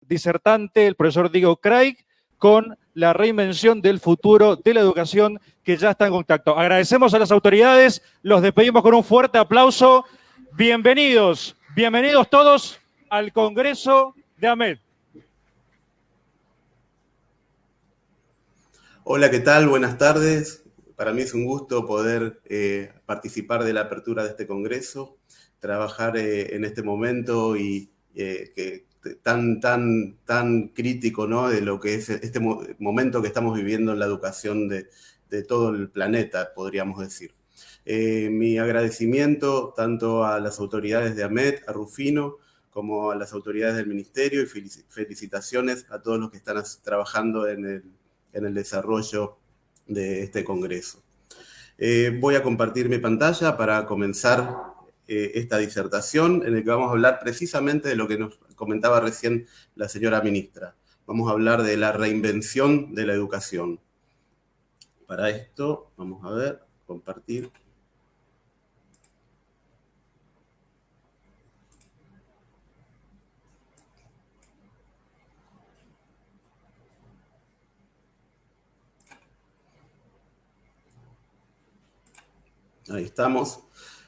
disertante, el profesor Diego Craig, con la reinvención del futuro de la educación que ya está en contacto. Agradecemos a las autoridades, los despedimos con un fuerte aplauso. Bienvenidos, bienvenidos todos al Congreso de AMED. Hola, ¿qué tal? Buenas tardes. Para mí es un gusto poder participar de la apertura de este congreso, trabajar en este momento y que tan crítico, ¿no?, de lo que es este momento que estamos viviendo en la educación de todo el planeta, podríamos decir. Mi agradecimiento tanto a las autoridades de AMED, a Rufino, como a las autoridades del Ministerio, y felicitaciones a todos los que están trabajando en el desarrollo de este congreso. Voy a compartir mi pantalla para comenzar esta disertación en la que vamos a hablar precisamente de lo que nos comentaba recién la señora ministra. Vamos a hablar de la reinvención de la educación. Para esto, vamos a ver, compartir. Ahí estamos.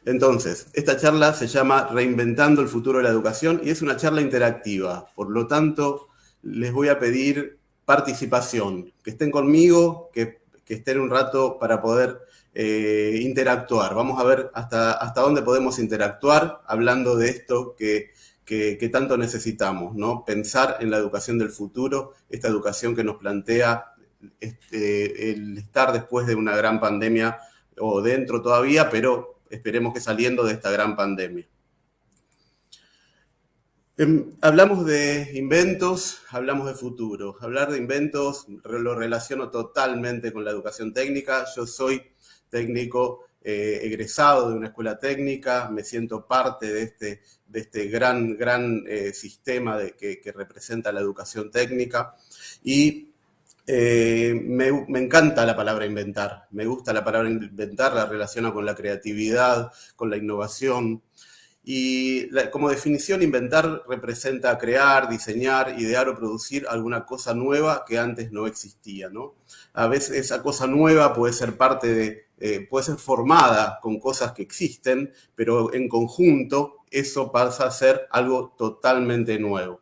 Entonces, esta charla se llama Reinventando el futuro de la educación y es una charla interactiva. Por lo tanto, les voy a pedir participación, que estén conmigo, que estén un rato para poder interactuar. Vamos a ver hasta dónde podemos interactuar hablando de esto que tanto necesitamos, ¿no? Pensar en la educación del futuro, esta educación que nos plantea el estar después de una gran pandemia o dentro todavía, pero esperemos que saliendo de esta gran pandemia. Hablamos de inventos, hablamos de futuro. Hablar de inventos lo relaciono totalmente con la educación técnica. Yo soy técnico egresado de una escuela técnica, me siento parte de este gran sistema que representa la educación técnica y me encanta la palabra inventar, me gusta la palabra inventar, la relaciona con la creatividad, con la innovación. Y como definición, inventar representa crear, diseñar, idear o producir alguna cosa nueva que antes no existía, ¿no? A veces esa cosa nueva puede ser puede ser formada con cosas que existen, pero en conjunto eso pasa a ser algo totalmente nuevo.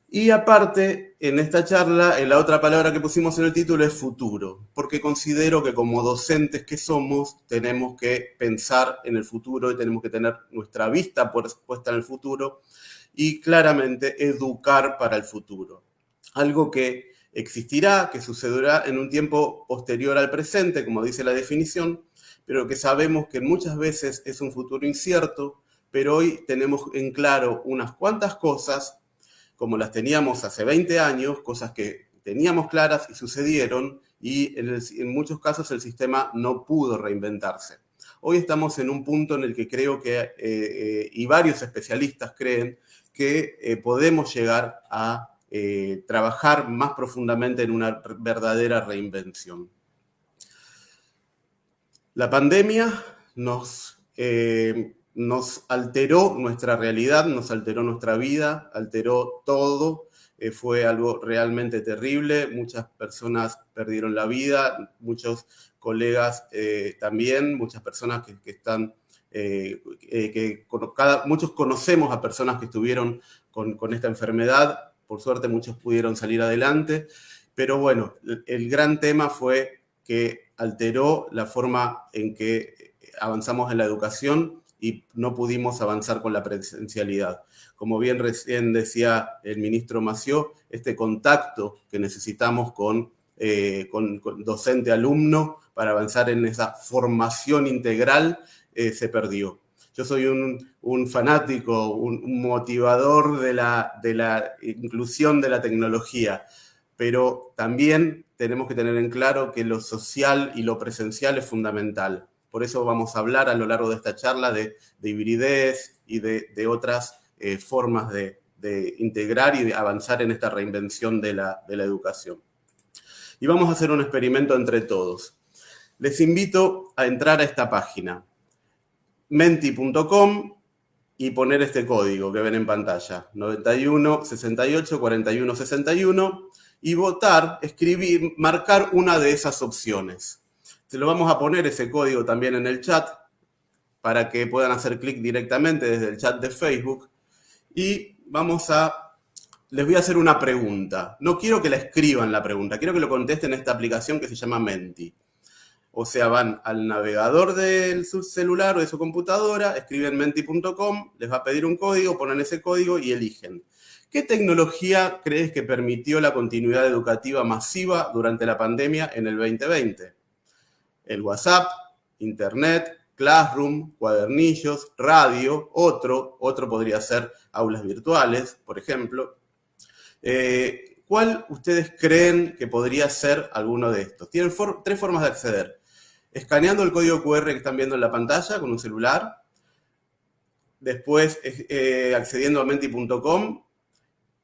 Y aparte, en esta charla, la otra palabra que pusimos en el título es futuro, porque considero que como docentes que somos, tenemos que pensar en el futuro y tenemos que tener nuestra vista puesta en el futuro y claramente educar para el futuro. Algo que existirá, que sucederá en un tiempo posterior al presente, como dice la definición, pero que sabemos que muchas veces es un futuro incierto, pero hoy tenemos en claro unas cuantas cosas como las teníamos hace 20 años, cosas que teníamos claras y sucedieron, y en muchos casos el sistema no pudo reinventarse. Hoy estamos en un punto en el que creo que, y varios especialistas creen, que podemos llegar a trabajar más profundamente en una verdadera reinvención. La pandemia nos alteró nuestra realidad, nos alteró nuestra vida, alteró todo. Fue algo realmente terrible. Muchas personas perdieron la vida, muchos colegas también, muchas personas que están, muchos conocemos a personas que estuvieron con esta enfermedad. Por suerte muchos pudieron salir adelante. Pero bueno, el gran tema fue que alteró la forma en que avanzamos en la educación y no pudimos avanzar con la presencialidad. Como bien recién decía el ministro Mació, este contacto que necesitamos con docente-alumno para avanzar en esa formación integral se perdió. Yo soy un fanático, un motivador de la inclusión de la tecnología, pero también tenemos que tener en claro que lo social y lo presencial es fundamental. Por eso vamos a hablar a lo largo de esta charla de hibridez y de otras formas de integrar y de avanzar en esta reinvención de la educación. Y vamos a hacer un experimento entre todos. Les invito a entrar a esta página, menti.com, y poner este código que ven en pantalla, 91 68 41 61, y votar, escribir, marcar una de esas opciones. Se lo vamos a poner ese código también en el chat para que puedan hacer clic directamente desde el chat de Facebook. Y les voy a hacer una pregunta. No quiero que la escriban la pregunta, quiero que lo contesten en esta aplicación que se llama Menti. O sea, van al navegador de su celular o de su computadora, escriben menti.com, les va a pedir un código, ponen ese código y eligen. ¿Qué tecnología crees que permitió la continuidad educativa masiva durante la pandemia en el 2020? El WhatsApp, Internet, Classroom, cuadernillos, radio, otro podría ser aulas virtuales, por ejemplo. ¿Cuál ustedes creen que podría ser alguno de estos? Tienen tres formas de acceder. Escaneando el código QR que están viendo en la pantalla con un celular. Después accediendo a menti.com.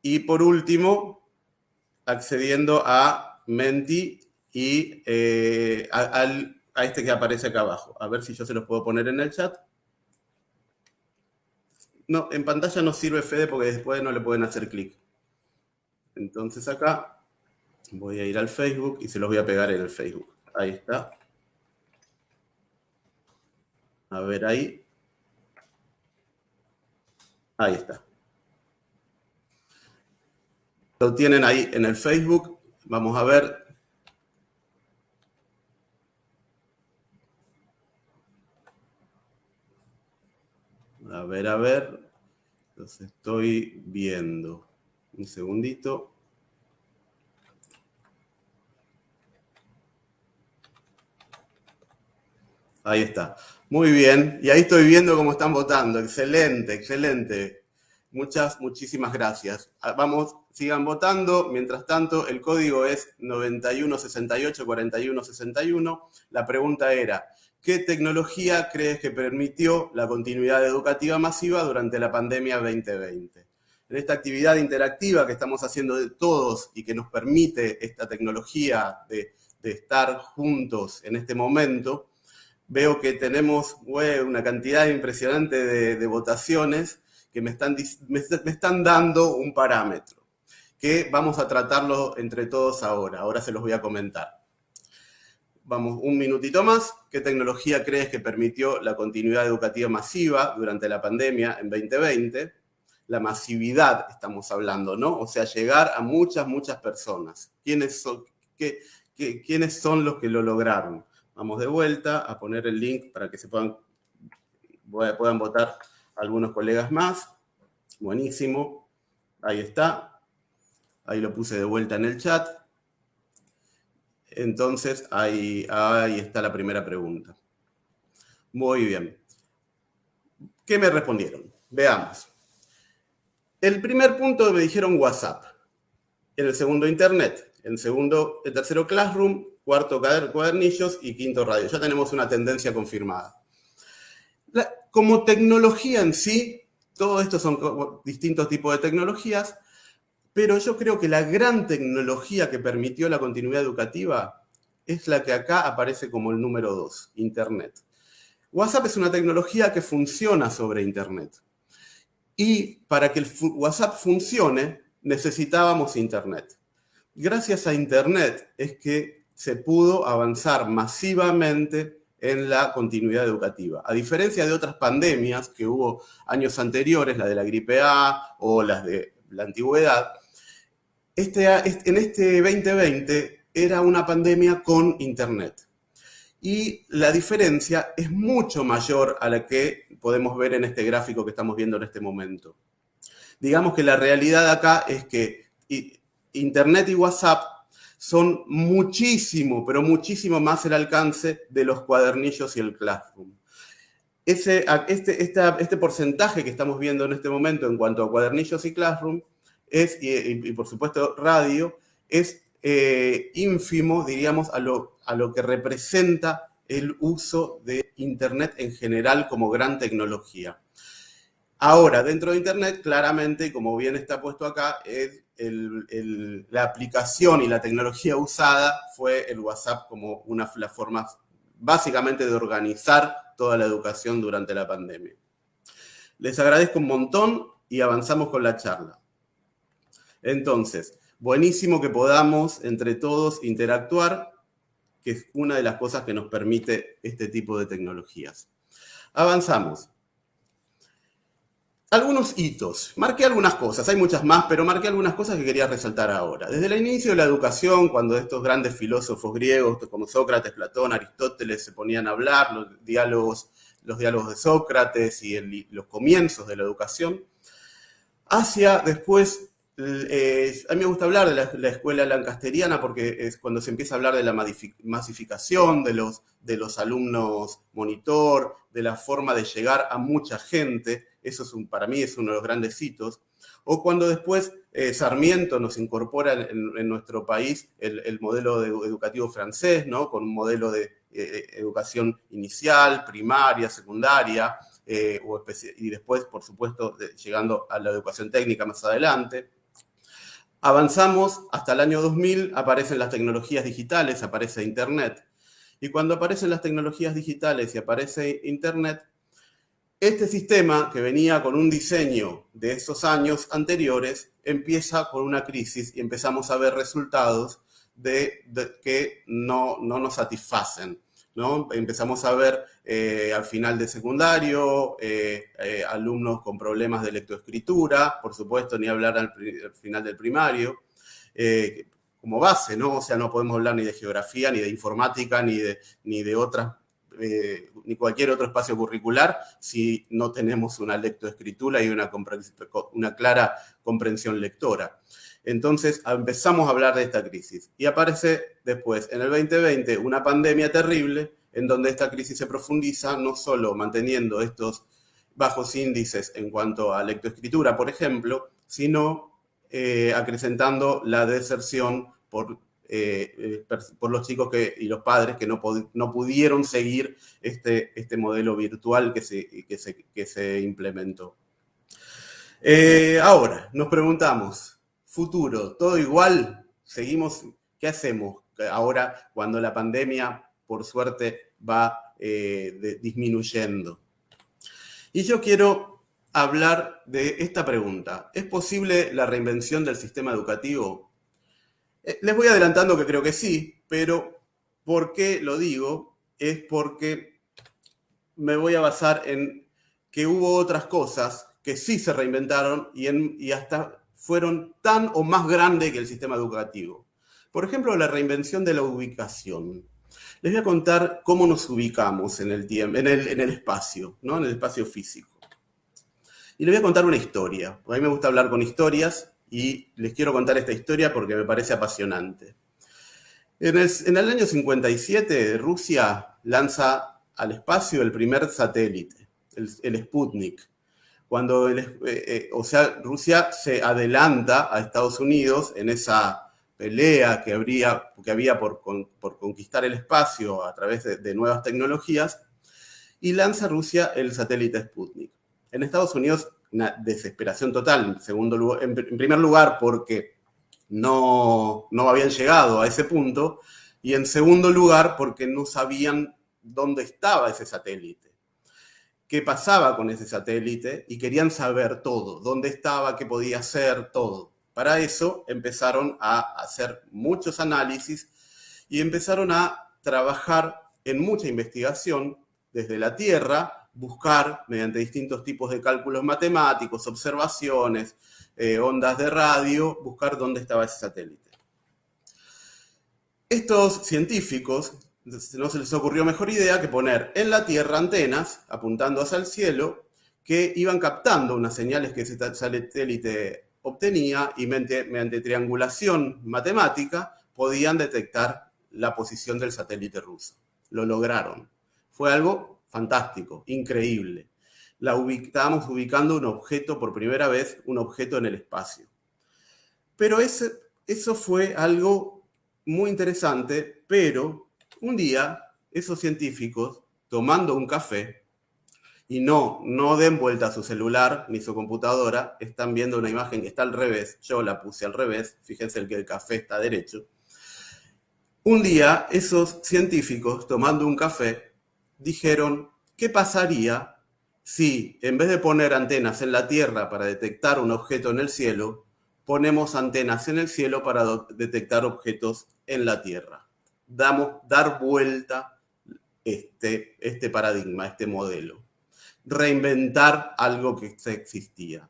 Y por último, accediendo a Menti y a este que aparece acá abajo. A ver si yo se los puedo poner en el chat. No, en pantalla no sirve, Fede, porque después no le pueden hacer clic. Entonces acá voy a ir al Facebook y se los voy a pegar en el Facebook. Ahí está. A ver ahí. Ahí está. Lo tienen ahí en el Facebook. Vamos a ver. A ver. Los estoy viendo. Un segundito. Ahí está. Muy bien. Y ahí estoy viendo cómo están votando. Excelente, excelente. Muchísimas gracias. Vamos, sigan votando. Mientras tanto, el código es 91 68 41 61. La pregunta era, ¿qué tecnología crees que permitió la continuidad educativa masiva durante la pandemia 2020? En esta actividad interactiva que estamos haciendo de todos y que nos permite esta tecnología de estar juntos en este momento, veo que tenemos una cantidad impresionante de votaciones que me están dando un parámetro, que vamos a tratarlo entre todos ahora. Ahora se los voy a comentar. Vamos, un minutito más. ¿Qué tecnología crees que permitió la continuidad educativa masiva durante la pandemia en 2020? La masividad estamos hablando, ¿no? O sea, llegar a muchas personas. ¿Quiénes son los que lo lograron? Vamos de vuelta a poner el link para que puedan votar algunos colegas más. Buenísimo. Ahí está. Ahí lo puse de vuelta en el chat. Entonces, ahí está la primera pregunta. Muy bien. ¿Qué me respondieron? Veamos. El primer punto me dijeron WhatsApp. En el segundo, Internet. En el tercero, Classroom. Cuarto, cuadernillos. Y quinto, radio. Ya tenemos una tendencia confirmada. Como tecnología en sí, todo esto son distintos tipos de tecnologías, pero yo creo que la gran tecnología que permitió la continuidad educativa es la que acá aparece como el número 2, Internet. WhatsApp es una tecnología que funciona sobre Internet. Y para que el WhatsApp funcione, necesitábamos Internet. Gracias a Internet es que se pudo avanzar masivamente en la continuidad educativa. A diferencia de otras pandemias que hubo años anteriores, la de la gripe A o las de la antigüedad, en este 2020 era una pandemia con Internet. Y la diferencia es mucho mayor a la que podemos ver en este gráfico que estamos viendo en este momento. Digamos que la realidad acá es que Internet y WhatsApp son muchísimo, pero muchísimo más el alcance de los cuadernillos y el Classroom. Este porcentaje que estamos viendo en este momento en cuanto a cuadernillos y Classroom y por supuesto radio, es ínfimo, diríamos, a lo que representa el uso de Internet en general como gran tecnología. Ahora, dentro de Internet, claramente, como bien está puesto acá, la aplicación y la tecnología usada fue el WhatsApp como una de las formas básicamente de organizar toda la educación durante la pandemia. Les agradezco un montón y avanzamos con la charla. Entonces, buenísimo que podamos entre todos interactuar, que es una de las cosas que nos permite este tipo de tecnologías. Avanzamos. Algunos hitos. Marqué algunas cosas, hay muchas más, pero marqué algunas cosas que quería resaltar ahora. Desde el inicio de la educación, cuando estos grandes filósofos griegos como Sócrates, Platón, Aristóteles se ponían a hablar, los diálogos de Sócrates y los comienzos de la educación, hacia después, a mí me gusta hablar de la escuela lancasteriana porque es cuando se empieza a hablar de la masificación, de los alumnos monitor, de la forma de llegar a mucha gente. Eso para mí es uno de los grandes hitos. O cuando después Sarmiento nos incorpora en nuestro país el modelo educativo francés, ¿no? Con un modelo de educación inicial, primaria, secundaria, y después, por supuesto, llegando a la educación técnica más adelante. Avanzamos hasta el año 2000, aparecen las tecnologías digitales, aparece Internet. Y cuando aparecen las tecnologías digitales y aparece Internet, este sistema, que venía con un diseño de esos años anteriores, empieza con una crisis y empezamos a ver resultados que no nos satisfacen, ¿no? Empezamos a ver al final de secundario, alumnos con problemas de lectoescritura, por supuesto, ni hablar al final del primario, como base, ¿no? O sea, no podemos hablar ni de geografía, ni de informática, ni de otras ni cualquier otro espacio curricular si no tenemos una lectoescritura y una clara comprensión lectora. Entonces empezamos a hablar de esta crisis y aparece después, en el 2020, una pandemia terrible en donde esta crisis se profundiza, no solo manteniendo estos bajos índices en cuanto a lectoescritura, por ejemplo, sino acrecentando la deserción por los chicos y los padres que no pudieron seguir este modelo virtual que se implementó. Ahora, nos preguntamos, futuro, ¿todo igual? ¿Seguimos? ¿Qué hacemos ahora cuando la pandemia, por suerte, va disminuyendo? Y yo quiero hablar de esta pregunta. ¿Es posible la reinvención del sistema educativo? Les voy adelantando que creo que sí, pero ¿por qué lo digo? Es porque me voy a basar en que hubo otras cosas que sí se reinventaron y hasta fueron tan o más grandes que el sistema educativo. Por ejemplo, la reinvención de la ubicación. Les voy a contar cómo nos ubicamos en el espacio, ¿no? En el espacio físico. Y les voy a contar una historia. A mí me gusta hablar con historias y les quiero contar esta historia porque me parece apasionante. En el año 57, Rusia lanza al espacio el primer satélite, el Sputnik. Cuando Rusia se adelanta a Estados Unidos en esa pelea que había por conquistar el espacio a través de nuevas tecnologías, y lanza Rusia el satélite Sputnik. En Estados Unidos, una desesperación total. En primer lugar, porque no habían llegado a ese punto, y en segundo lugar, porque no sabían dónde estaba ese satélite, qué pasaba con ese satélite, y querían saber todo, dónde estaba, qué podía hacer, todo. Para eso empezaron a hacer muchos análisis y empezaron a trabajar en mucha investigación desde la Tierra, buscar mediante distintos tipos de cálculos matemáticos, observaciones, ondas de radio, buscar dónde estaba ese satélite. Estos científicos no se les ocurrió mejor idea que poner en la Tierra antenas apuntando hacia el cielo que iban captando unas señales que ese satélite obtenía y mediante triangulación matemática podían detectar la posición del satélite ruso. Lo lograron. Fue algo fantástico, increíble. Estábamos ubicando un objeto por primera vez, un objeto en el espacio. Pero eso fue algo muy interesante, pero un día esos científicos, tomando un café, y no den vuelta a su celular ni su computadora, están viendo una imagen que está al revés, yo la puse al revés, fíjense que el café está derecho. Un día esos científicos, tomando un café, dijeron, ¿qué pasaría si en vez de poner antenas en la Tierra para detectar un objeto en el cielo, ponemos antenas en el cielo para detectar objetos en la Tierra. Dar vuelta este paradigma, este modelo. Reinventar algo que existía.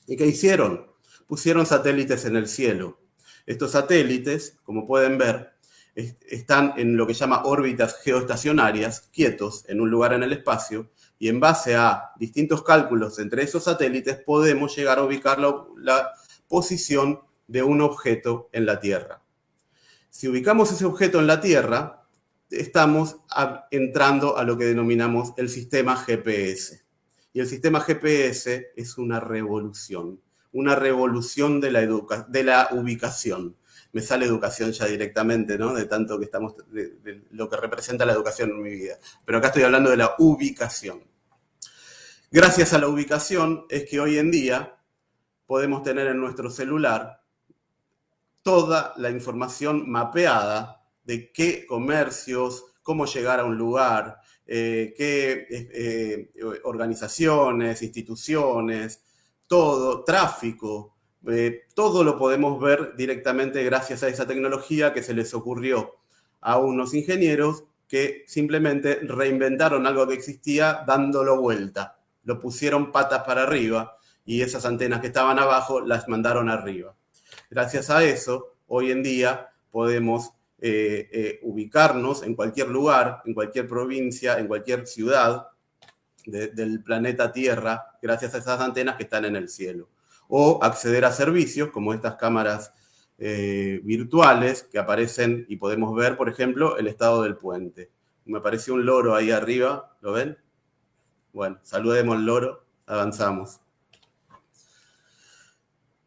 ¿Y qué hicieron? Pusieron satélites en el cielo. Estos satélites, como pueden ver, están en lo que se llama órbitas geoestacionarias, quietos en un lugar en el espacio, y en base a distintos cálculos entre esos satélites podemos llegar a ubicar la posición de un objeto en la Tierra. Si ubicamos ese objeto en la Tierra, estamos entrando a lo que denominamos el sistema GPS. Y el sistema GPS es una revolución de la ubicación. Me sale educación ya directamente, ¿no? De tanto que estamos, de lo que representa la educación en mi vida. Pero acá estoy hablando de la ubicación. Gracias a la ubicación es que hoy en día podemos tener en nuestro celular toda la información mapeada de qué comercios, cómo llegar a un lugar, qué organizaciones, instituciones, todo, tráfico, todo lo podemos ver directamente gracias a esa tecnología que se les ocurrió a unos ingenieros que simplemente reinventaron algo que existía dándolo vuelta. Lo pusieron patas para arriba y esas antenas que estaban abajo las mandaron arriba. Gracias a eso, hoy en día podemos ubicarnos en cualquier lugar, en cualquier provincia, en cualquier ciudad del planeta Tierra, gracias a esas antenas que están en el cielo. O acceder a servicios como estas cámaras virtuales que aparecen y podemos ver, por ejemplo, el estado del puente. Me apareció un loro ahí arriba, ¿lo ven? Bueno, saludemos al loro, avanzamos.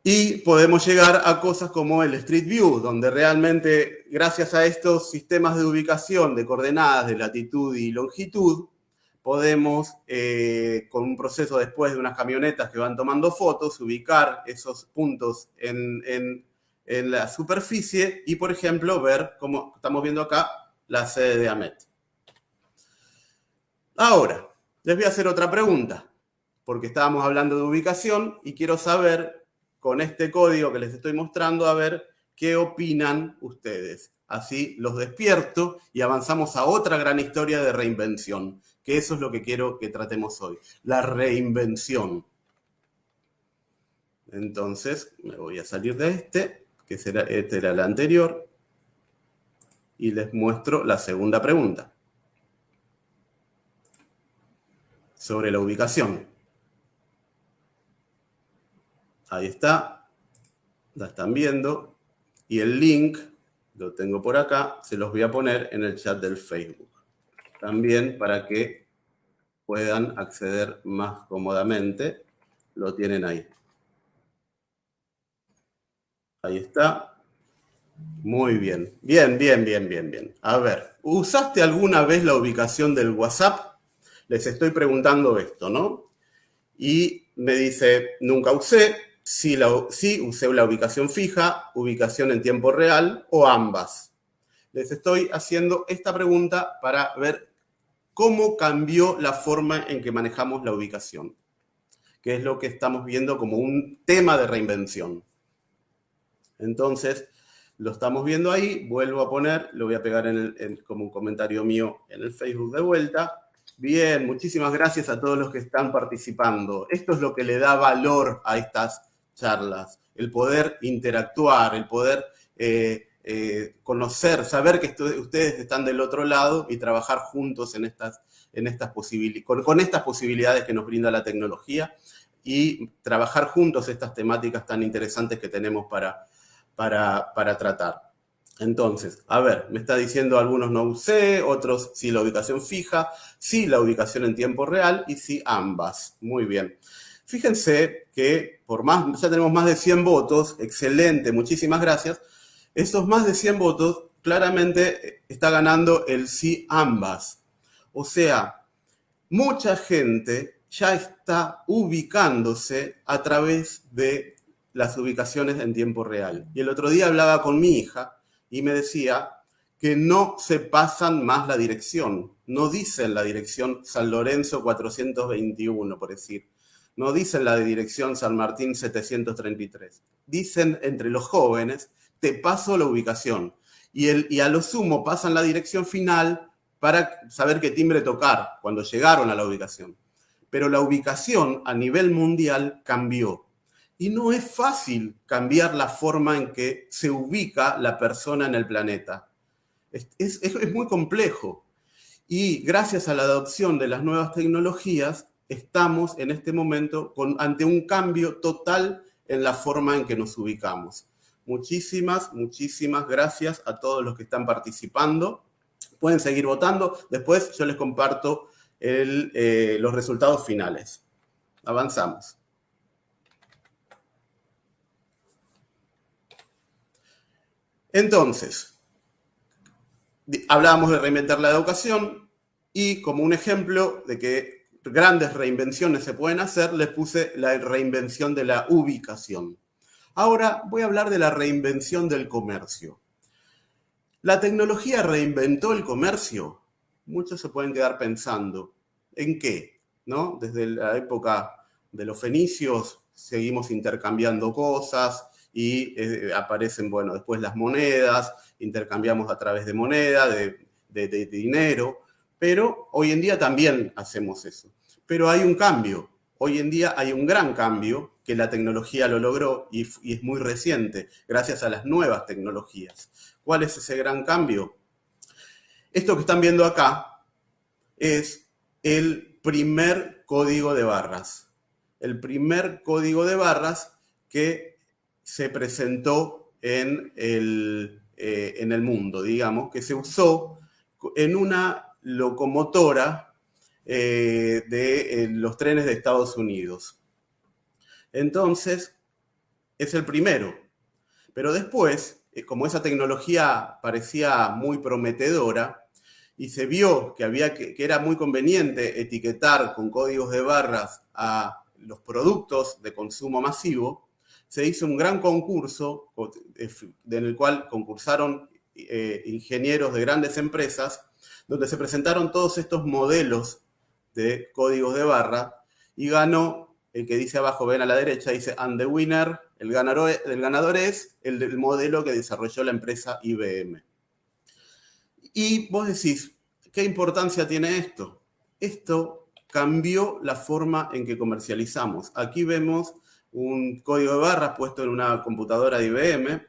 Y podemos llegar a cosas como el Street View, donde realmente, gracias a estos sistemas de ubicación de coordenadas de latitud y longitud, podemos, con un proceso después de unas camionetas que van tomando fotos, ubicar esos puntos en la superficie y, por ejemplo, ver, como estamos viendo acá, la sede de AMET. Ahora, les voy a hacer otra pregunta, porque estábamos hablando de ubicación y quiero saber, con este código que les estoy mostrando, a ver qué opinan ustedes. Así los despierto y avanzamos a otra gran historia de reinvención, que eso es lo que quiero que tratemos hoy, la reinvención. Entonces, me voy a salir de este era el anterior, y les muestro la segunda pregunta sobre la ubicación. Ahí está, la están viendo, y el link lo tengo por acá, se los voy a poner en el chat del Facebook. También para que puedan acceder más cómodamente, lo tienen ahí. Ahí está. Muy bien. Bien. A ver, ¿usaste alguna vez la ubicación del WhatsApp? Les estoy preguntando esto, ¿no? Y me dice, nunca usé, sí usé la ubicación fija, ubicación en tiempo real o ambas. Les estoy haciendo esta pregunta para ver cómo cambió la forma en que manejamos la ubicación, que es lo que estamos viendo como un tema de reinvención. Entonces, lo estamos viendo ahí, vuelvo a poner, lo voy a pegar como un comentario mío en el Facebook de vuelta. Bien, muchísimas gracias a todos los que están participando. Esto es lo que le da valor a estas charlas, el poder interactuar, el poder conocer, saber que ustedes están del otro lado y trabajar juntos con estas posibilidades que nos brinda la tecnología y trabajar juntos estas temáticas tan interesantes que tenemos para tratar. Entonces, a ver, me está diciendo algunos no usé, otros sí la ubicación fija, sí la ubicación en tiempo real y sí ambas. Muy bien. Fíjense que ya tenemos más de 100 votos, excelente, muchísimas gracias. Esos más de 100 votos claramente está ganando el sí ambas. O sea, mucha gente ya está ubicándose a través de las ubicaciones en tiempo real. Y el otro día hablaba con mi hija y me decía que no se pasan más la dirección. No dicen la dirección San Lorenzo 421, por decir. No dicen la de dirección San Martín 733. Dicen entre los jóvenes, te paso la ubicación. Y a lo sumo pasan la dirección final para saber qué timbre tocar cuando llegaron a la ubicación. Pero la ubicación a nivel mundial cambió. Y no es fácil cambiar la forma en que se ubica la persona en el planeta. Es muy complejo. Y gracias a la adopción de las nuevas tecnologías, estamos en este momento ante un cambio total en la forma en que nos ubicamos. Muchísimas gracias a todos los que están participando. Pueden seguir votando. Después yo les comparto los resultados finales. Avanzamos. Entonces, hablábamos de reinventar la educación y como un ejemplo de que grandes reinvenciones se pueden hacer, les puse la reinvención de la ubicación. Ahora voy a hablar de la reinvención del comercio. ¿La tecnología reinventó el comercio? Muchos se pueden quedar pensando, ¿en qué? ¿No? Desde la época de los fenicios seguimos intercambiando cosas y aparecen, bueno, después las monedas, intercambiamos a través de moneda, de dinero, pero hoy en día también hacemos eso. Pero hay un cambio. Hoy en día hay un gran cambio que la tecnología lo logró y es muy reciente, gracias a las nuevas tecnologías. ¿Cuál es ese gran cambio? Esto que están viendo acá es el primer código de barras. El primer código de barras que se presentó en el mundo, digamos, que se usó en una locomotora de los trenes de Estados Unidos. Entonces, es el primero. Pero después, como esa tecnología parecía muy prometedora y se vio que era muy conveniente etiquetar con códigos de barras a los productos de consumo masivo, se hizo un gran concurso en el cual concursaron ingenieros de grandes empresas, donde se presentaron todos estos modelos de códigos de barra y ganó el que dice abajo, ven a la derecha, dice and the winner, el ganador es el modelo que desarrolló la empresa IBM. Y vos decís, ¿qué importancia tiene esto? Esto cambió la forma en que comercializamos. Aquí vemos un código de barras puesto en una computadora de IBM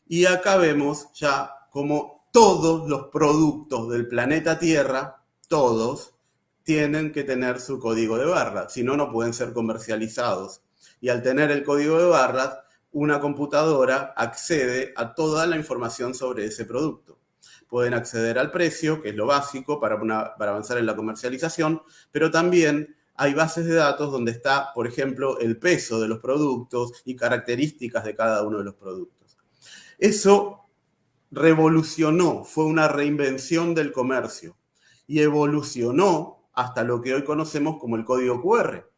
y acá vemos ya como todos los productos del planeta Tierra, todos, tienen que tener su código de barras, si no, no pueden ser comercializados. Y al tener el código de barras, una computadora accede a toda la información sobre ese producto. Pueden acceder al precio, que es lo básico para avanzar en la comercialización, pero también hay bases de datos donde está, por ejemplo, el peso de los productos y características de cada uno de los productos. Eso revolucionó, fue una reinvención del comercio y evolucionó hasta lo que hoy conocemos como el código QR.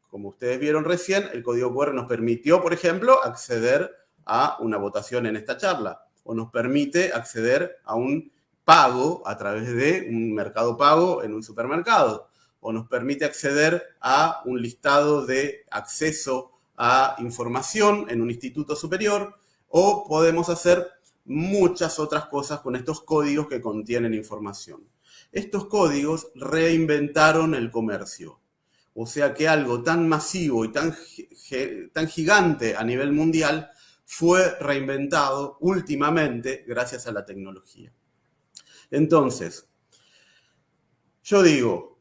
Como ustedes vieron recién, el código QR nos permitió, por ejemplo, acceder a una votación en esta charla, o nos permite acceder a un pago a través de un mercado pago en un supermercado, o nos permite acceder a un listado de acceso a información en un instituto superior, o podemos hacer muchas otras cosas con estos códigos que contienen información. Estos códigos reinventaron el comercio. O sea que algo tan masivo y tan gigante a nivel mundial fue reinventado últimamente gracias a la tecnología. Entonces, yo digo,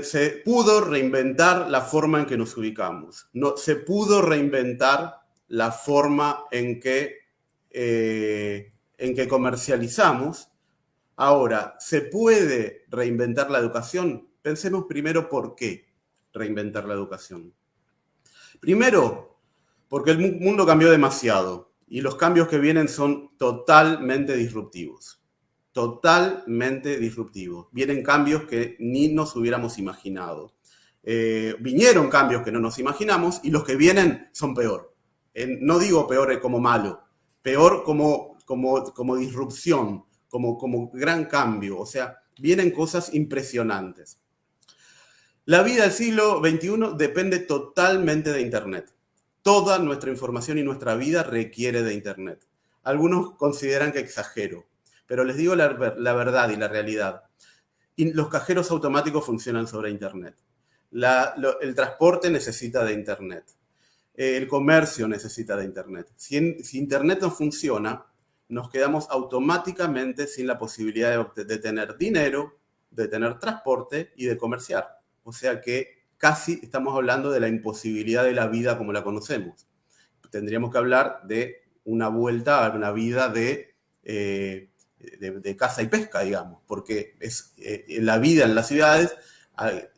se pudo reinventar la forma en que nos ubicamos. No, se pudo reinventar la forma en que comercializamos. Ahora, ¿se puede reinventar la educación? Pensemos primero por qué reinventar la educación. Primero, porque el mundo cambió demasiado y los cambios que vienen son totalmente disruptivos. Totalmente disruptivos. Vienen cambios que ni nos hubiéramos imaginado. Vinieron cambios que no nos imaginamos y los que vienen son peor. No digo peor como malo, peor como como disrupción, como gran cambio. O sea, vienen cosas impresionantes. La vida del siglo XXI depende totalmente de Internet. Toda nuestra información y nuestra vida requiere de Internet. Algunos consideran que exagero, pero les digo la verdad y la realidad. Y los cajeros automáticos funcionan sobre Internet. El transporte necesita de Internet. El comercio necesita de Internet. Si Internet no funciona, nos quedamos automáticamente sin la posibilidad de tener dinero, de tener transporte y de comerciar. O sea que casi estamos hablando de la imposibilidad de la vida como la conocemos. Tendríamos que hablar de una vuelta a una vida de caza y pesca, digamos, porque la vida en las ciudades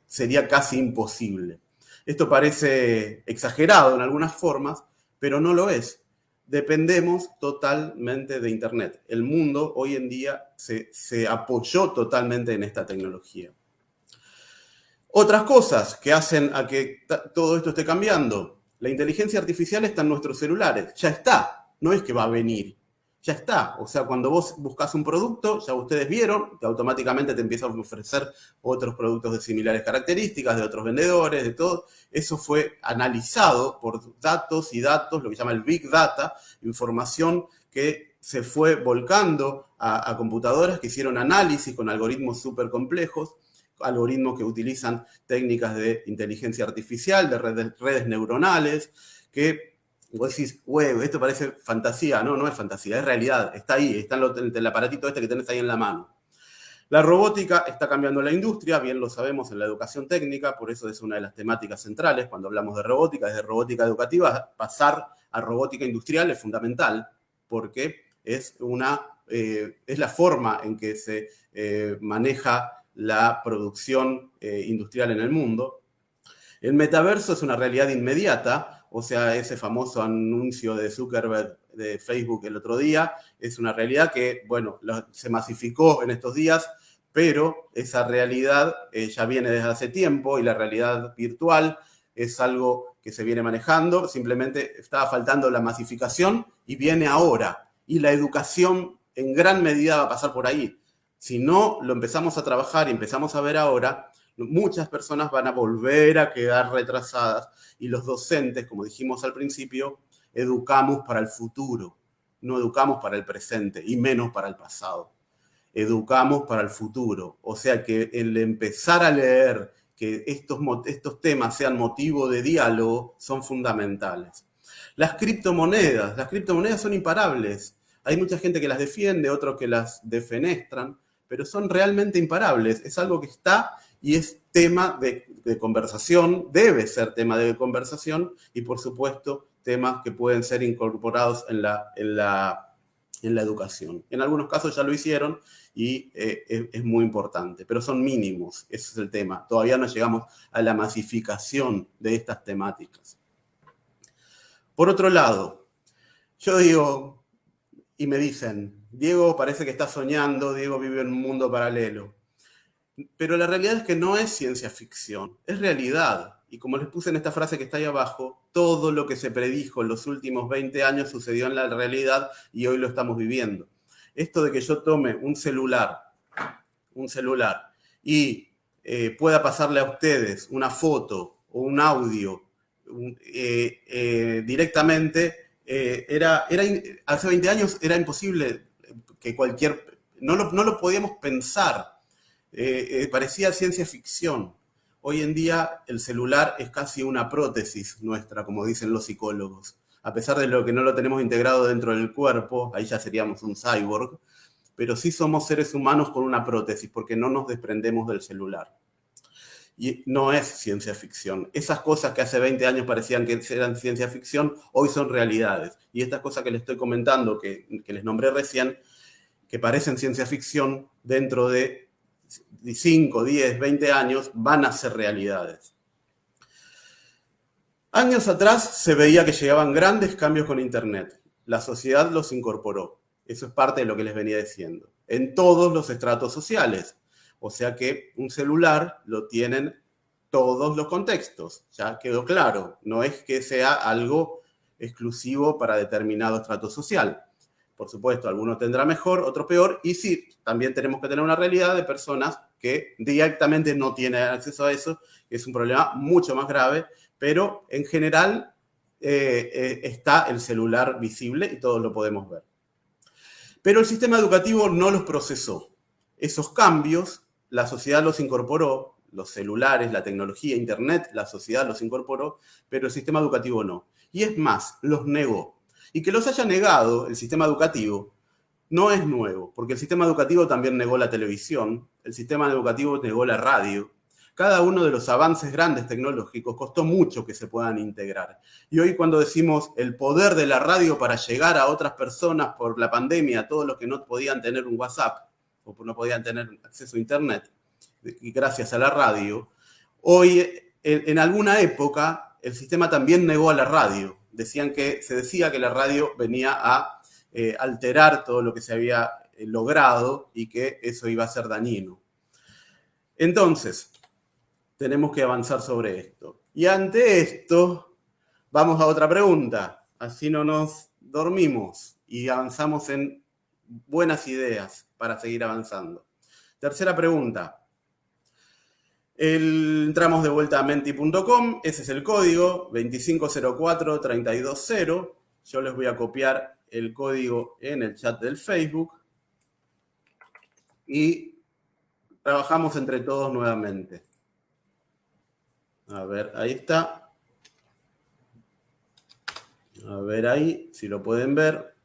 sería casi imposible. Esto parece exagerado en algunas formas, pero no lo es. Dependemos totalmente de Internet. El mundo hoy en día se apoyó totalmente en esta tecnología. Otras cosas que hacen a que todo esto esté cambiando. La inteligencia artificial está en nuestros celulares. Ya está. No es que va a venir. Ya está. O sea, cuando vos buscas un producto, ya ustedes vieron que automáticamente te empiezan a ofrecer otros productos de similares características, de otros vendedores, de todo. Eso fue analizado por datos y datos, lo que se llama el Big Data, información que se fue volcando a computadoras que hicieron análisis con algoritmos súper complejos, algoritmos que utilizan técnicas de inteligencia artificial, de redes neuronales, que vos decís, güey, esto parece fantasía. No, no es fantasía, es realidad, está ahí, está en el aparatito este que tenés ahí en la mano. La robótica está cambiando la industria, bien lo sabemos en la educación técnica, por eso es una de las temáticas centrales cuando hablamos de robótica, desde robótica educativa, pasar a robótica industrial es fundamental, porque es la forma en que se maneja la producción industrial en el mundo. El metaverso es una realidad inmediata, o sea, ese famoso anuncio de Zuckerberg de Facebook el otro día, es una realidad que, bueno, se masificó en estos días, pero esa realidad ya viene desde hace tiempo y la realidad virtual es algo que se viene manejando, simplemente estaba faltando la masificación y viene ahora. Y la educación en gran medida va a pasar por ahí. Si no lo empezamos a trabajar y empezamos a ver ahora, muchas personas van a volver a quedar retrasadas y los docentes, como dijimos al principio, educamos para el futuro, no educamos para el presente y menos para el pasado. Educamos para el futuro. O sea que el empezar a leer, que estos temas sean motivo de diálogo, son fundamentales. Las criptomonedas son imparables. Hay mucha gente que las defiende, otros que las defenestran, pero son realmente imparables. Es algo que está y es tema de conversación, debe ser tema de conversación y, por supuesto, temas que pueden ser incorporados en la educación. En algunos casos ya lo hicieron y es muy importante, pero son mínimos, ese es el tema. Todavía no llegamos a la masificación de estas temáticas. Por otro lado, yo digo, y me dicen, Diego parece que está soñando, Diego vive en un mundo paralelo. Pero la realidad es que no es ciencia ficción, es realidad. Y como les puse en esta frase que está ahí abajo, todo lo que se predijo en los últimos 20 años sucedió en la realidad y hoy lo estamos viviendo. Esto de que yo tome un celular y pueda pasarle a ustedes una foto o un audio directamente, hace 20 años era imposible que no lo podíamos pensar. Parecía ciencia ficción. Hoy en día el celular es casi una prótesis nuestra, como dicen los psicólogos. A pesar de lo que no lo tenemos integrado dentro del cuerpo, ahí ya seríamos un cyborg, pero sí somos seres humanos con una prótesis, porque no nos desprendemos del celular. Y no es ciencia ficción. Esas cosas que hace 20 años parecían que eran ciencia ficción, hoy son realidades. Y estas cosas que les estoy comentando, que les nombré recién, que parecen ciencia ficción, dentro de 5, 10, 20 años van a ser realidades. Años atrás se veía que llegaban grandes cambios con Internet. La sociedad los incorporó. Eso es parte de lo que les venía diciendo. En todos los estratos sociales. O sea que un celular lo tienen todos los contextos. Ya quedó claro. No es que sea algo exclusivo para determinado estrato social. Por supuesto, algunos tendrá mejor, otros peor, y sí, también tenemos que tener una realidad de personas que directamente no tienen acceso a eso, que es un problema mucho más grave, pero en general está el celular visible y todos lo podemos ver. Pero el sistema educativo no los procesó. Esos cambios, la sociedad los incorporó, los celulares, la tecnología, Internet, la sociedad los incorporó, pero el sistema educativo no. Y es más, los negó. Y que los haya negado el sistema educativo no es nuevo, porque el sistema educativo también negó la televisión, el sistema educativo negó la radio. Cada uno de los avances grandes tecnológicos costó mucho que se puedan integrar. Y hoy cuando decimos el poder de la radio para llegar a otras personas por la pandemia, todos los que no podían tener un WhatsApp o no podían tener acceso a Internet, y gracias a la radio, hoy en alguna época el sistema también negó a la radio. Se decía que la radio venía a alterar todo lo que se había logrado y que eso iba a ser dañino. Entonces, tenemos que avanzar sobre esto. Y ante esto, vamos a otra pregunta. Así no nos dormimos y avanzamos en buenas ideas para seguir avanzando. Tercera pregunta. Entramos de vuelta a menti.com, ese es el código 2504320. Yo les voy a copiar el código en el chat del Facebook y trabajamos entre todos nuevamente. A ver, ahí está. A ver ahí, si lo pueden ver.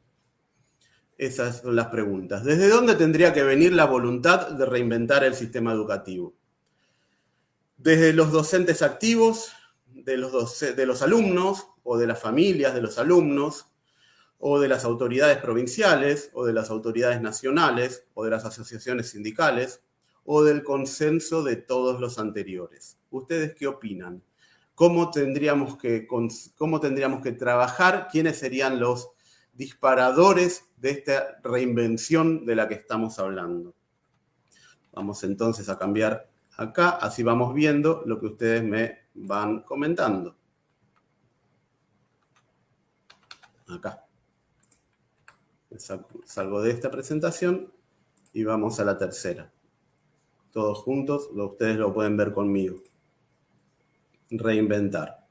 Esas son las preguntas. ¿Desde dónde tendría que venir la voluntad de reinventar el sistema educativo? Desde los docentes activos, de los alumnos, o de las familias de los alumnos, o de las autoridades provinciales, o de las autoridades nacionales, o de las asociaciones sindicales, o del consenso de todos los anteriores. ¿Ustedes qué opinan? ¿Cómo tendríamos que trabajar? ¿Quiénes serían los disparadores de esta reinvención de la que estamos hablando? Vamos entonces a cambiar acá, así vamos viendo lo que ustedes me van comentando. Acá. Salgo de esta presentación y vamos a la tercera. Todos juntos, ustedes lo pueden ver conmigo. Reinventar.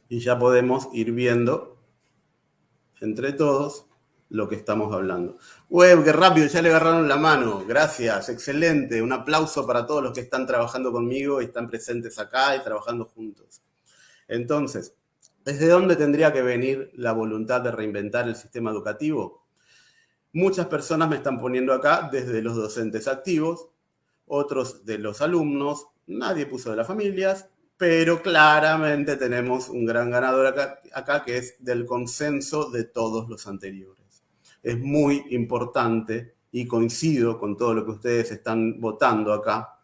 Y ya podemos ir viendo entre todos lo que estamos hablando. ¡Qué rápido! Ya le agarraron la mano. Gracias, excelente. Un aplauso para todos los que están trabajando conmigo y están presentes acá y trabajando juntos. Entonces, ¿desde dónde tendría que venir la voluntad de reinventar el sistema educativo? Muchas personas me están poniendo acá desde los docentes activos, otros de los alumnos, nadie puso de las familias, pero claramente tenemos un gran ganador acá que es del consenso de todos los anteriores. Es muy importante y coincido con todo lo que ustedes están votando acá,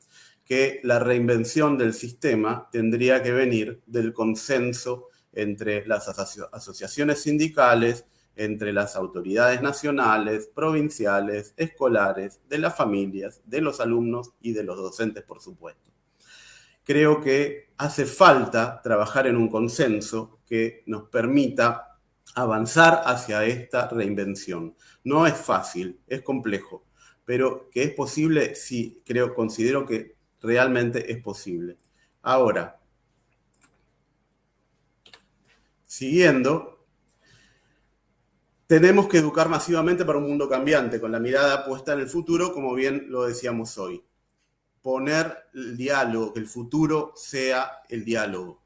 que la reinvención del sistema tendría que venir del consenso entre las asociaciones sindicales, entre las autoridades nacionales, provinciales, escolares, de las familias, de los alumnos y de los docentes, por supuesto. Creo que hace falta trabajar en un consenso que nos permita avanzar hacia esta reinvención. No es fácil, es complejo, pero que es posible, sí, considero que realmente es posible. Ahora, siguiendo, tenemos que educar masivamente para un mundo cambiante, con la mirada puesta en el futuro, como bien lo decíamos hoy. Poner el diálogo, que el futuro sea el diálogo.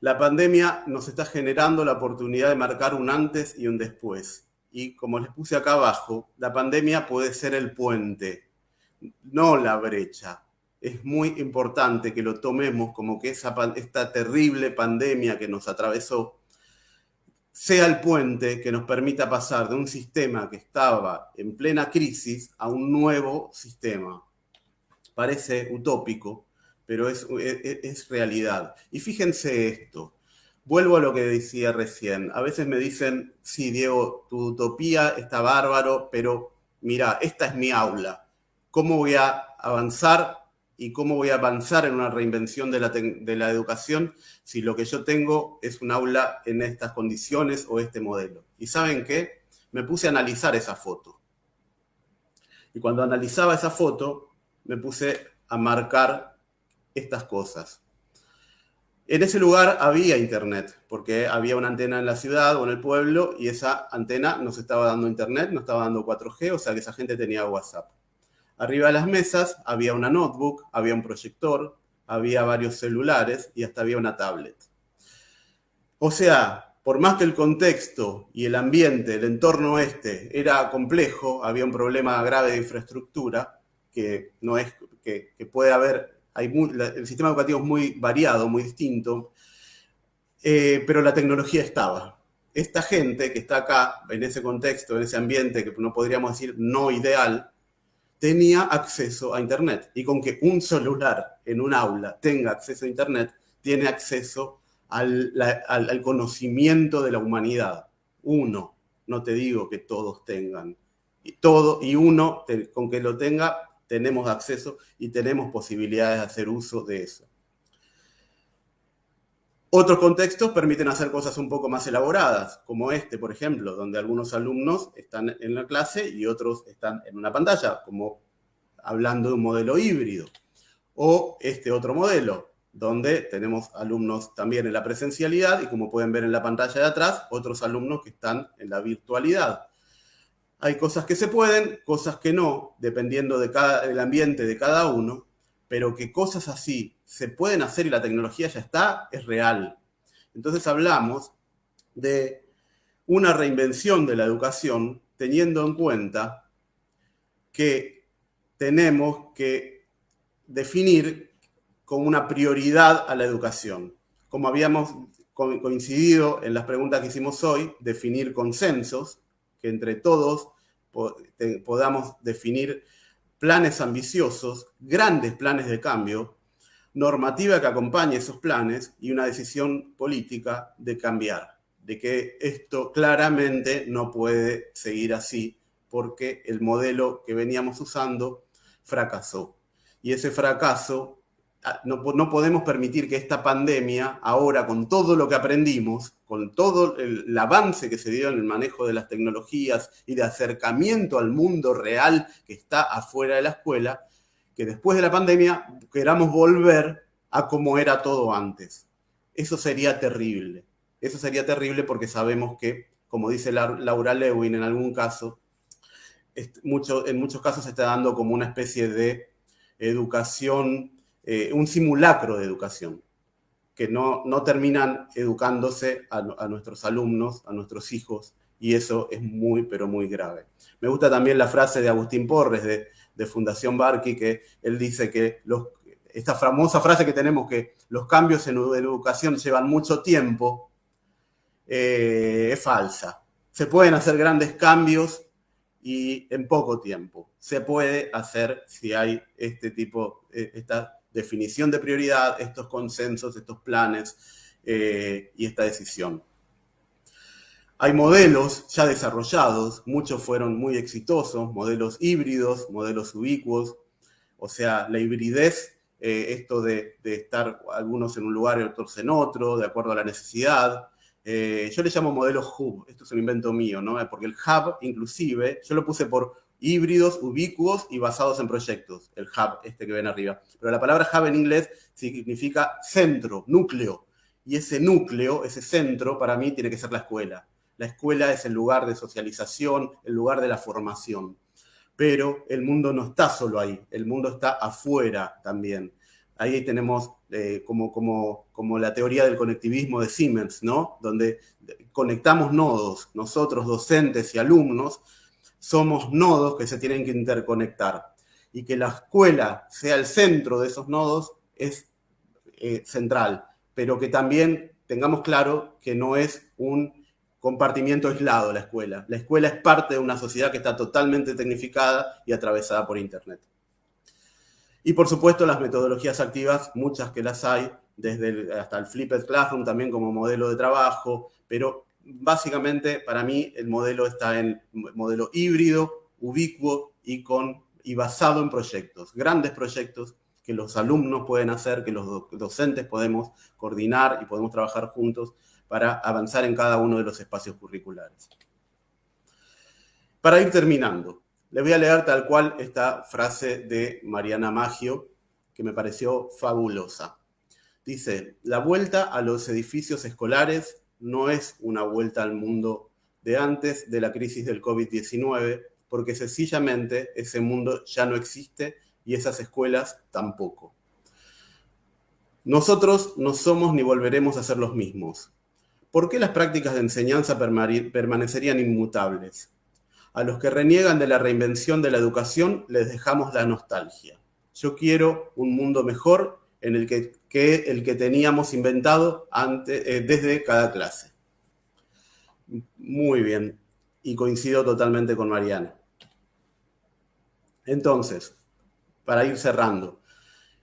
La pandemia nos está generando la oportunidad de marcar un antes y un después. Y como les puse acá abajo, la pandemia puede ser el puente, no la brecha. Es muy importante que lo tomemos como que esta terrible pandemia que nos atravesó sea el puente que nos permita pasar de un sistema que estaba en plena crisis a un nuevo sistema. Parece utópico, pero es realidad. Y fíjense esto, vuelvo a lo que decía recién. A veces me dicen, sí, Diego, tu utopía está bárbaro, pero mira, esta es mi aula. ¿Cómo voy a avanzar ¿Y cómo voy a avanzar en una reinvención de la educación si lo que yo tengo es un aula en estas condiciones o este modelo? ¿Y saben qué? Me puse a analizar esa foto. Y cuando analizaba esa foto, me puse a marcar estas cosas. En ese lugar había internet, porque había una antena en la ciudad o en el pueblo y esa antena nos estaba dando internet, nos estaba dando 4G, o sea que esa gente tenía WhatsApp. Arriba de las mesas había una notebook, había un proyector, había varios celulares y hasta había una tablet. O sea, por más que el contexto y el ambiente, el entorno era complejo, había un problema grave de infraestructura, que no es que puede haber, el sistema educativo es muy variado, muy distinto, pero la tecnología estaba. Esta gente que está acá, en ese contexto, en ese ambiente que no podríamos decir no ideal, tenía acceso a Internet. Y con que un celular en un aula tenga acceso a Internet, tiene acceso al conocimiento de la humanidad. Uno, no te digo que todos tengan. Y uno, con que lo tenga, tenemos acceso y tenemos posibilidades de hacer uso de eso. Otros contextos permiten hacer cosas un poco más elaboradas, como este, por ejemplo, donde algunos alumnos están en la clase y otros están en una pantalla, como hablando de un modelo híbrido. O este otro modelo, donde tenemos alumnos también en la presencialidad y, como pueden ver en la pantalla de atrás, otros alumnos que están en la virtualidad. Hay cosas que se pueden, cosas que no, dependiendo del ambiente de cada uno, pero que cosas así se pueden hacer y la tecnología ya está, es real. Entonces hablamos de una reinvención de la educación teniendo en cuenta que tenemos que definir como una prioridad a la educación. Como habíamos coincidido en las preguntas que hicimos hoy, definir consensos, que entre todos podamos definir planes ambiciosos, grandes planes de cambio, normativa que acompañe esos planes y una decisión política de cambiar, de que esto claramente no puede seguir así porque el modelo que veníamos usando fracasó. Y ese fracaso, no podemos permitir que esta pandemia, ahora con todo lo que aprendimos, con todo el avance que se dio en el manejo de las tecnologías y de acercamiento al mundo real que está afuera de la escuela, que después de la pandemia queramos volver a como era todo antes. Eso sería terrible. Eso sería terrible porque sabemos que, como dice Laura Lewin en algún caso, en muchos casos se está dando como una especie de educación, un simulacro de educación, que no terminan educándose a nuestros alumnos, a nuestros hijos, y eso es muy, pero muy grave. Me gusta también la frase de Agustín Porres, de Fundación Barqui, que él dice que esta famosa frase que tenemos, que los cambios en educación llevan mucho tiempo, es falsa. Se pueden hacer grandes cambios y en poco tiempo. Se puede hacer si hay esta definición de prioridad, estos consensos, estos planes y esta decisión. Hay modelos ya desarrollados, muchos fueron muy exitosos, modelos híbridos, modelos ubicuos, o sea, la hibridez, esto de estar algunos en un lugar y otros en otro, de acuerdo a la necesidad. Yo le llamo modelo hub, esto es un invento mío, ¿no? Porque el hub, inclusive, yo lo puse por híbridos, ubicuos y basados en proyectos, el hub, que ven arriba. Pero la palabra hub en inglés significa centro, núcleo. Y ese núcleo, ese centro, para mí tiene que ser la escuela. La escuela es el lugar de socialización, el lugar de la formación. Pero el mundo no está solo ahí, el mundo está afuera también. Ahí tenemos como la teoría del conectivismo de Siemens, ¿no? Donde conectamos nodos, nosotros docentes y alumnos somos nodos que se tienen que interconectar. Y que la escuela sea el centro de esos nodos es central, pero que también tengamos claro que no es un compartimiento aislado la escuela. La escuela es parte de una sociedad que está totalmente tecnificada y atravesada por Internet. Y por supuesto las metodologías activas, muchas que las hay, hasta el Flipped Classroom también como modelo de trabajo, pero básicamente para mí el modelo está en modelo híbrido, ubicuo y basado en proyectos, grandes proyectos que los alumnos pueden hacer, que los docentes podemos coordinar y podemos trabajar juntos para avanzar en cada uno de los espacios curriculares. Para ir terminando, les voy a leer tal cual esta frase de Mariana Maggio, que me pareció fabulosa. Dice, la vuelta a los edificios escolares no es una vuelta al mundo de antes de la crisis del COVID-19, porque sencillamente ese mundo ya no existe y esas escuelas tampoco. Nosotros no somos ni volveremos a ser los mismos. ¿Por qué las prácticas de enseñanza permanecerían inmutables? A los que reniegan de la reinvención de la educación les dejamos la nostalgia. Yo quiero un mundo mejor en el que el que teníamos inventado desde cada clase. Muy bien, y coincido totalmente con Mariana. Entonces, para ir cerrando,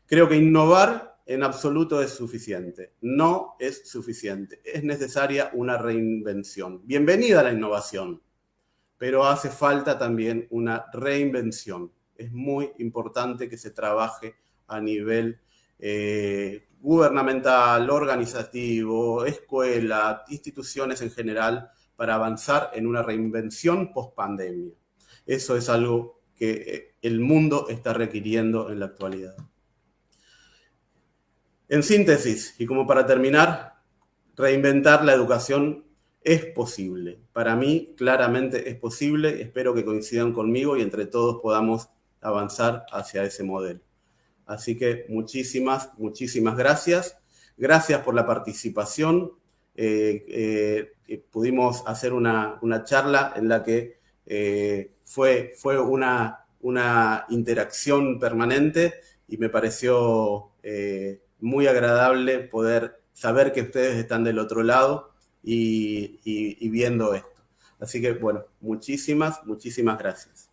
creo que innovar en absoluto es suficiente. No es suficiente. Es necesaria una reinvención. Bienvenida a la innovación, pero hace falta también una reinvención. Es muy importante que se trabaje a nivel gubernamental, organizativo, escuela, instituciones en general, para avanzar en una reinvención post-pandemia. Eso es algo que el mundo está requiriendo en la actualidad. En síntesis, y como para terminar, reinventar la educación es posible. Para mí, claramente es posible. Espero que coincidan conmigo y entre todos podamos avanzar hacia ese modelo. Así que muchísimas gracias. Gracias por la participación. Pudimos hacer una charla en la que fue una interacción permanente y me pareció muy agradable poder saber que ustedes están del otro lado y viendo esto. Así que, bueno, muchísimas gracias.